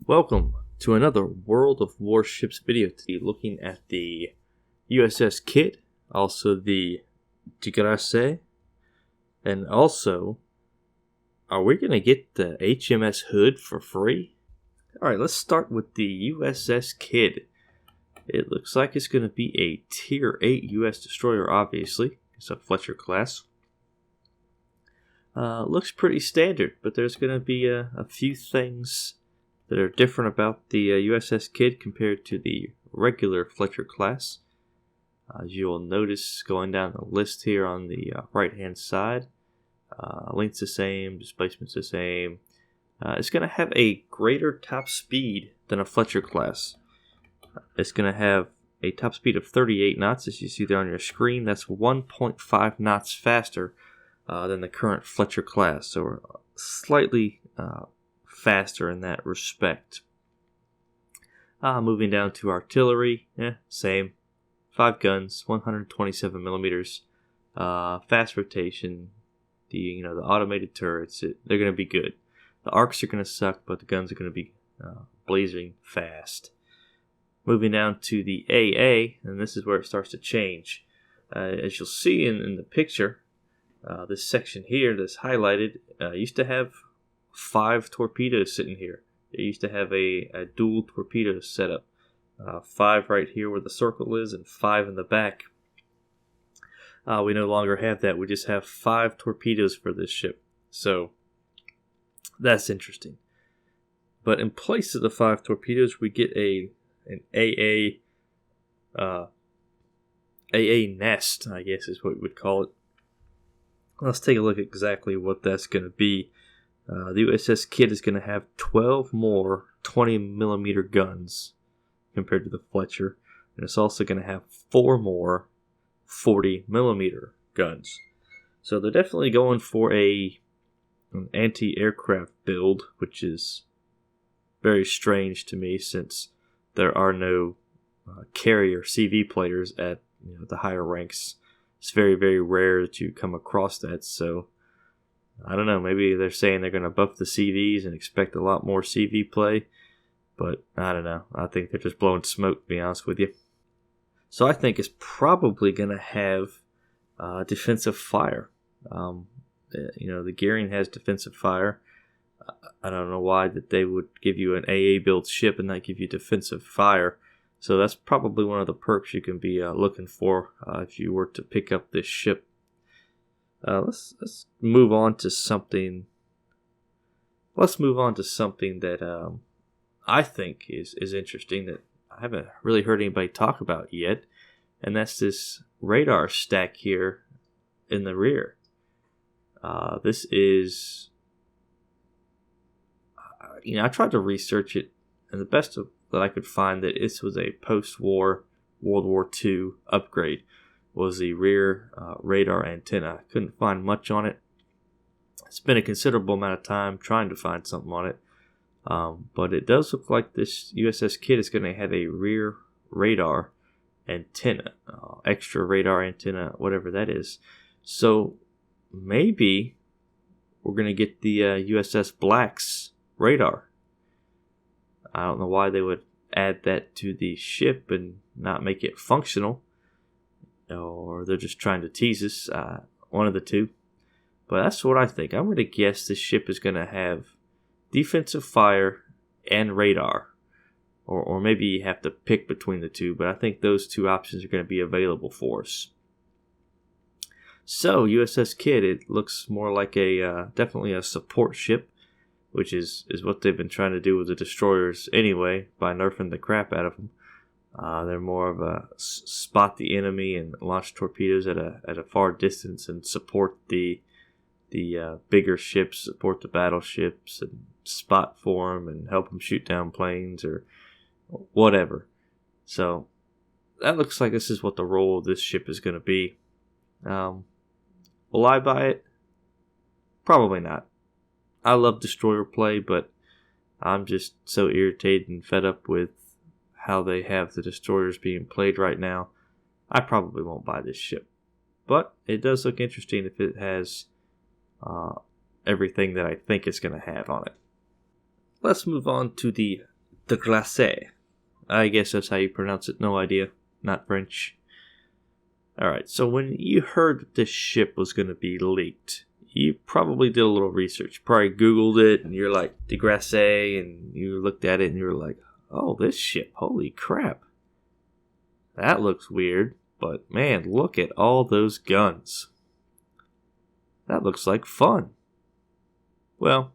Welcome to another World of Warships video. Today looking at the USS Kidd, also the Tigresse, and also, are we going to get the HMS Hood for free? Alright, let's start with the USS Kidd. It looks like it's going to be a Tier 8 US destroyer, obviously. It's a Fletcher class. Looks pretty standard, but there's going to be a few things that are different about the USS Kidd compared to the regular Fletcher class. As you'll notice going down the list here on the right hand side, length's the same, displacement's the same. It's going to have a greater top speed than a Fletcher class. It's going to have a top speed of 38 knots, as you see there on your screen. That's 1.5 knots faster than the current Fletcher class, so we're slightly faster in that respect. Moving down to artillery, same. 5 guns, 127 millimeters, fast rotation. The automated turrets, they're going to be good. The arcs are going to suck, but the guns are going to be blazing fast. Moving down to the AA, and this is where it starts to change. As you'll see in the picture, this section here that's highlighted used to have 5 torpedoes sitting here. It used to have a dual torpedo setup. 5 right here where the circle is and 5 in the back. We no longer have that. We just have 5 torpedoes for this ship. So that's interesting. But in place of the 5 torpedoes, we get an AA nest, I guess is what we would call it. Let's take a look at exactly what that's going to be. The USS Kidd is going to have 12 more 20mm guns compared to the Fletcher, and it's also going to have 4 more 40mm guns. So they're definitely going for an anti-aircraft build, which is very strange to me since there are no carrier CV players at the higher ranks. It's very, very rare that you come across that, so I don't know, maybe they're saying they're going to buff the CVs and expect a lot more CV play, but I don't know. I think they're just blowing smoke, to be honest with you. So I think it's probably going to have defensive fire. The Gearing has defensive fire. I don't know why that they would give you an AA built ship and not give you defensive fire. So that's probably one of the perks you can be looking for if you were to pick up this ship. Let's move on to something. Let's move on to something that I think is interesting that I haven't really heard anybody talk about yet, and that's this radar stack here in the rear. This is, I tried to research it, and the best that I could find that this was a post-war World War II upgrade. Was the rear radar antenna. I couldn't find much on it. It's been a considerable amount of time trying to find something on it. But it does look like this USS Kidd is going to have a rear radar antenna. Extra radar antenna, whatever that is. So maybe we're going to get the USS Black's radar. I don't know why they would add that to the ship and not make it functional. Or they're just trying to tease us, one of the two. But that's what I think. I'm going to guess this ship is going to have defensive fire and radar. Or maybe you have to pick between the two, but I think those two options are going to be available for us. So, USS Kidd, it looks more like definitely a support ship, which is what they've been trying to do with the destroyers anyway, by nerfing the crap out of them. They're more of a spot the enemy and launch torpedoes at a far distance and support the bigger ships, support the battleships and spot for them and help them shoot down planes or whatever. So that looks like this is what the role of this ship is going to be. Will I buy it? Probably not. I love destroyer play, but I'm just so irritated and fed up with how they have the destroyers being played right now. I probably won't buy this ship. But it does look interesting if it has everything that I think it's going to have on it. Let's move on to the the Glace. I guess that's how you pronounce it. No idea. Not French. Alright, so when you heard that this ship was going to be leaked, you probably did a little research. Probably Googled it, and you're like, the Glace, and you looked at it, and you were like, oh, this ship, holy crap. That looks weird, but man, look at all those guns. That looks like fun. Well,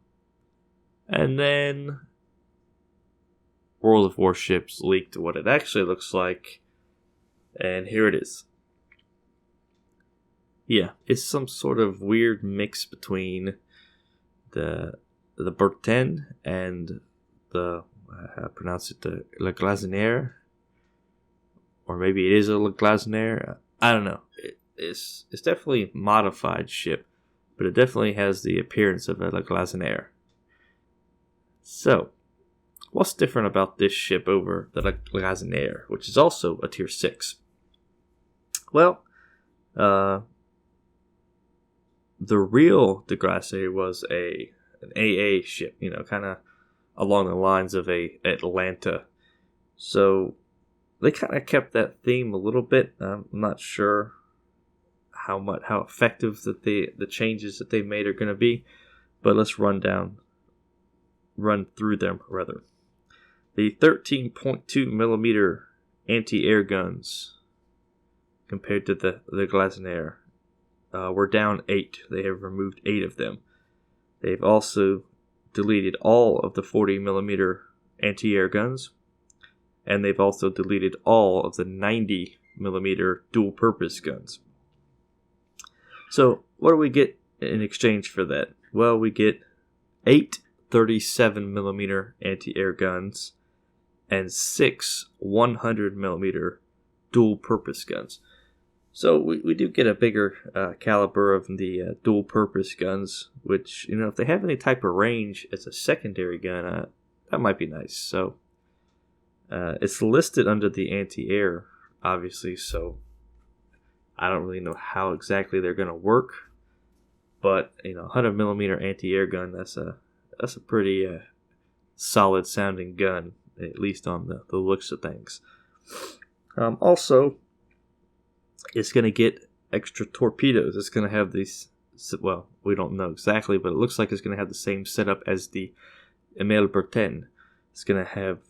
and then World of Warships leaked what it actually looks like, and here it is. Yeah, it's some sort of weird mix between the Bertin and the, I pronounce it the Le Glacenaire, or maybe it is a Le Glacenaire. I don't know. It's definitely a modified ship, but it definitely has the appearance of a Le Glacenaire. So, what's different about this ship over the Le Glacenaire, which is also a tier 6? Well, the real De Glace was an AA ship, kind of along the lines of a Atlanta. So they kind of kept that theme a little bit. I'm not sure how effective that the changes that they made are going to be, but let's run through them rather. The 13.2 millimeter anti-air guns compared to the Glacenaire. We're down 8. They have removed 8 of them. They've also deleted all of the 40mm anti-air guns, and they've also deleted all of the 90mm dual-purpose guns. So, what do we get in exchange for that? Well, we get 8 37mm anti-air guns and 6 100mm dual-purpose guns. So we do get a bigger caliber of the dual-purpose guns, which, if they have any type of range as a secondary gun, that might be nice. So it's listed under the anti-air, obviously, so I don't really know how exactly they're going to work. But, 100mm anti-air gun, that's a pretty solid sounding gun, at least on the looks of things. Also, it's going to get extra torpedoes. It's going to have these, well, we don't know exactly, but it looks like it's going to have the same setup as the Emile Bertin. It's going to have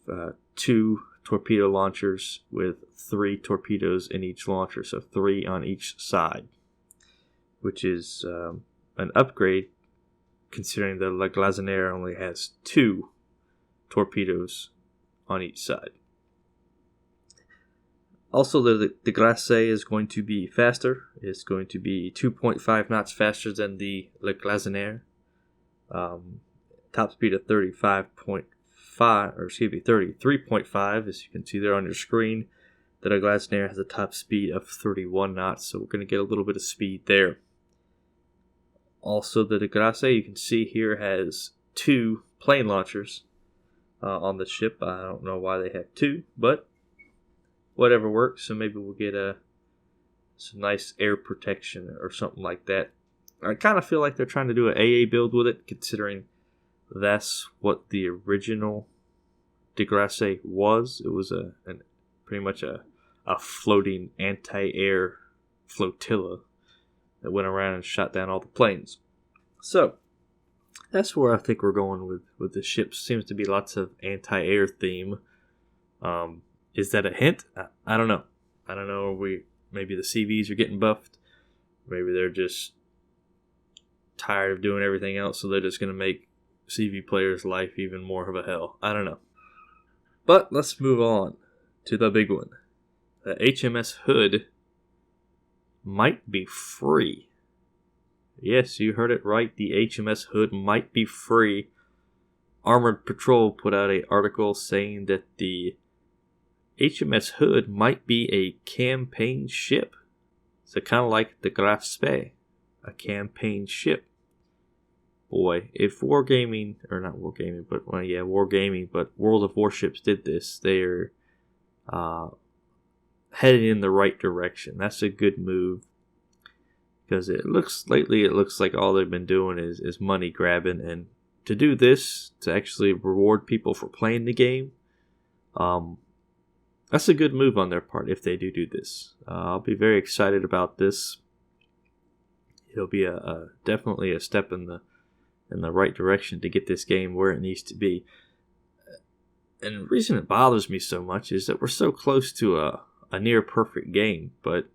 2 torpedo launchers with 3 torpedoes in each launcher, so 3 on each side, which is an upgrade considering the Le Glacenaire only has 2 torpedoes on each side. Also, the Glace is going to be faster. It's going to be 2.5 knots faster than the Le Glacenaire. Top speed of 33.5, as you can see there on your screen. The Le Glacenaire has a top speed of 31 knots, so we're going to get a little bit of speed there. Also, the De Glace, you can see here, has 2 plane launchers on the ship. I don't know why they have 2, but whatever works. So maybe we'll get some nice air protection or something like that. I kind of feel like they're trying to do an AA build with it, considering that's what the original De Glace was. It was pretty much a floating anti-air flotilla that went around and shot down all the planes. So that's where I think we're going with the ship. Seems to be lots of anti-air theme. Is that a hint? I don't know. I don't know. Maybe the CVs are getting buffed. Maybe they're just tired of doing everything else, so they're just going to make CV players' life even more of a hell. I don't know. But let's move on to the big one. The HMS Hood might be free. Yes, you heard it right. The HMS Hood might be free. Armored Patrol put out an article saying that the HMS Hood might be a campaign ship. So kind of like the Graf Spee, a campaign ship. Boy, if Wargaming, or not Wargaming, but Wargaming, but World of Warships did this, they're headed in the right direction. That's a good move, because it looks like all they've been doing is money grabbing, and to do this, to actually reward people for playing the game, That's a good move on their part if they do this. I'll be very excited about this. It'll be definitely a step in the right direction to get this game where it needs to be. And the reason it bothers me so much is that we're so close to a near perfect game, but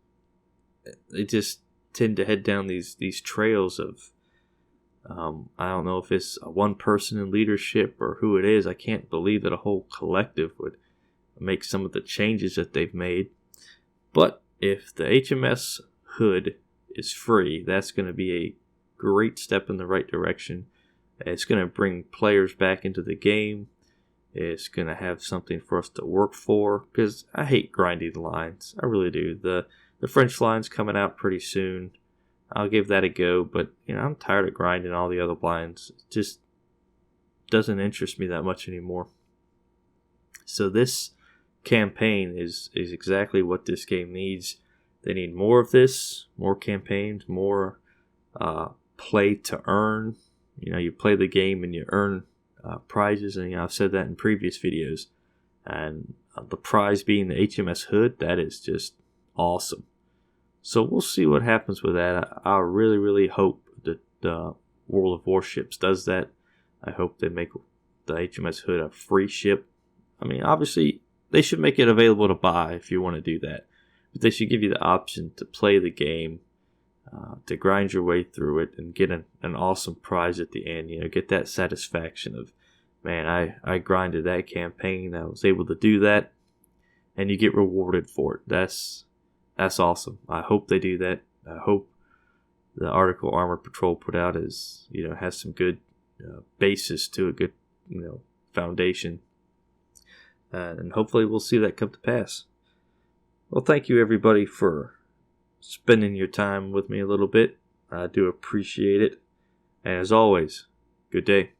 they just tend to head down these trails of I don't know if it's one person in leadership or who it is. I can't believe that a whole collective would make some of the changes that they've made. But if the HMS Hood is free, that's going to be a great step in the right direction. It's going to bring players back into the game. It's going to have something for us to work for, because I hate grinding lines. I really do. The French line's coming out pretty soon. I'll give that a go, but I'm tired of grinding all the other lines. It just doesn't interest me that much anymore. So this campaign is exactly what this game needs. They need more of this, more campaigns, more play to earn. You play the game and you earn prizes, and I've said that in previous videos. And the prize being the HMS Hood, that is just awesome. So we'll see what happens with that. I really, really hope that World of Warships does that. I hope they make the HMS Hood a free ship. I mean, obviously, they should make it available to buy if you want to do that. But they should give you the option to play the game, to grind your way through it, and get an awesome prize at the end. Get that satisfaction of, man, I grinded that campaign. I was able to do that, and you get rewarded for it. That's awesome. I hope they do that. I hope the article Armored Patrol put out has some good basis to a good foundation, and hopefully we'll see that come to pass. Well, thank you everybody for spending your time with me a little bit. I do appreciate it, and as always, good day.